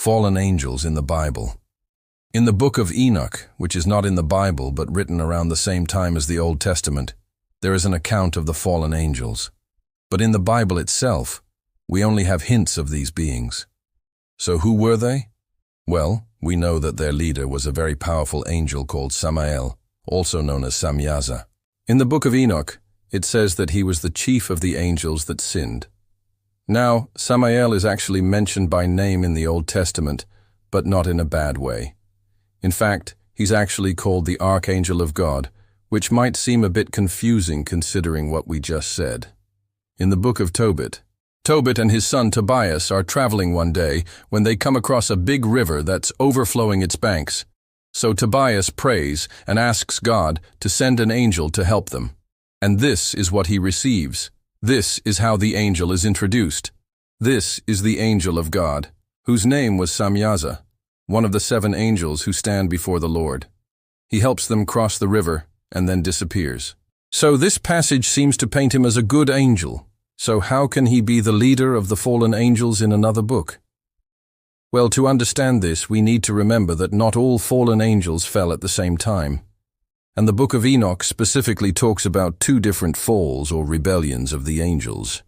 Fallen angels in the Bible. In the book of Enoch, which is not in the Bible but written around the same time as the Old Testament, there is an account of the fallen angels. But in the Bible itself, we only have hints of these beings. So who were they? Well, we know that their leader was a very powerful angel called Samael, also known as Samyaza. In the book of Enoch, it says that he was the chief of the angels that sinned. Now, Samael is actually mentioned by name in the Old Testament, but not in a bad way. In fact, he's actually called the Archangel of God, which might seem a bit confusing considering what we just said. In the book of Tobit and his son Tobias are traveling one day when they come across a big river that's overflowing its banks. So Tobias prays and asks God to send an angel to help them. And this is what he receives. This is how the angel is introduced. This is the angel of God, whose name was Samyaza, one of the 7 angels who stand before the Lord. He helps them cross the river and then disappears. So this passage seems to paint him as a good angel. So how can he be the leader of the fallen angels in another book? Well, to understand this, we need to remember that not all fallen angels fell at the same time. And the book of Enoch specifically talks about 2 different falls or rebellions of the angels.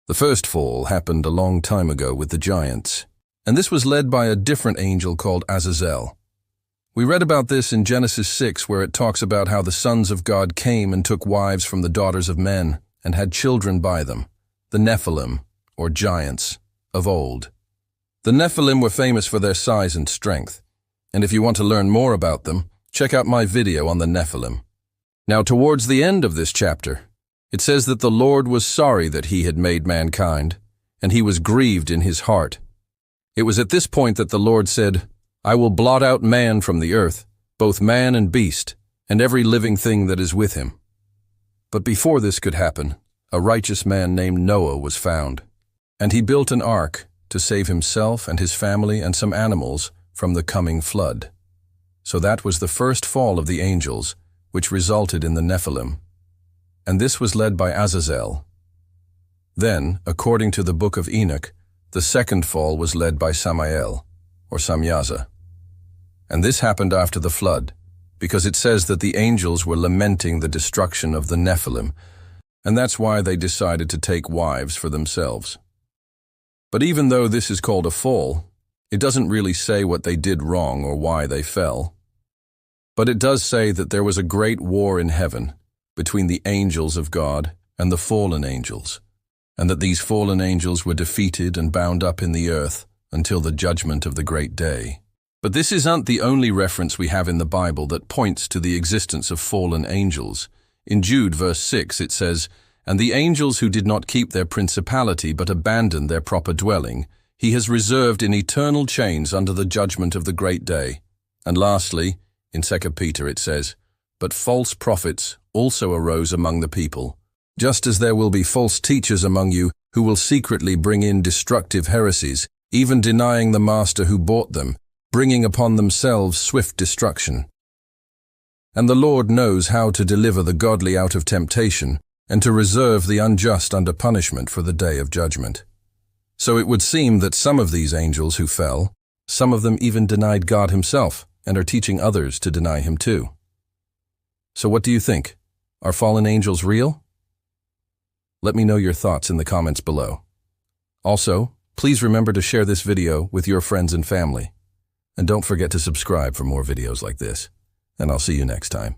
The first fall happened a long time ago with the giants, and this was led by a different angel called Azazel. We read about this in Genesis 6, where it talks about how the sons of God came and took wives from the daughters of men and had children by them, the Nephilim, or giants, of old. The Nephilim were famous for their size and strength, and if you want to learn more about them, check out my video on the Nephilim. Now, towards the end of this chapter, it says that the Lord was sorry that he had made mankind, and he was grieved in his heart. It was at this point that the Lord said, "I will blot out man from the earth, both man and beast, and every living thing that is with him." But before this could happen, a righteous man named Noah was found, and he built an ark to save himself and his family and some animals from the coming flood. So that was the first fall of the angels, which resulted in the Nephilim. And this was led by Azazel. Then, according to the book of Enoch, the second fall was led by Samael, or Samyaza. And this happened after the flood, because it says that the angels were lamenting the destruction of the Nephilim, and that's why they decided to take wives for themselves. But even though this is called a fall, it doesn't really say what they did wrong or why they fell. But it does say that there was a great war in heaven between the angels of God and the fallen angels, and that these fallen angels were defeated and bound up in the earth until the judgment of the great day. But this isn't the only reference we have in the Bible that points to the existence of fallen angels. In Jude verse 6 it says, "And the angels who did not keep their principality but abandoned their proper dwelling, he has reserved in eternal chains under the judgment of the great day." And lastly, in 2 Peter it says, "But false prophets also arose among the people, just as there will be false teachers among you who will secretly bring in destructive heresies, even denying the master who bought them, bringing upon themselves swift destruction. And the Lord knows how to deliver the godly out of temptation and to reserve the unjust under punishment for the day of judgment." So it would seem that some of these angels who fell, some of them even denied God himself and are teaching others to deny him too. So what do you think? Are fallen angels real? Let me know your thoughts in the comments below. Also, please remember to share this video with your friends and family. And don't forget to subscribe for more videos like this. And I'll see you next time.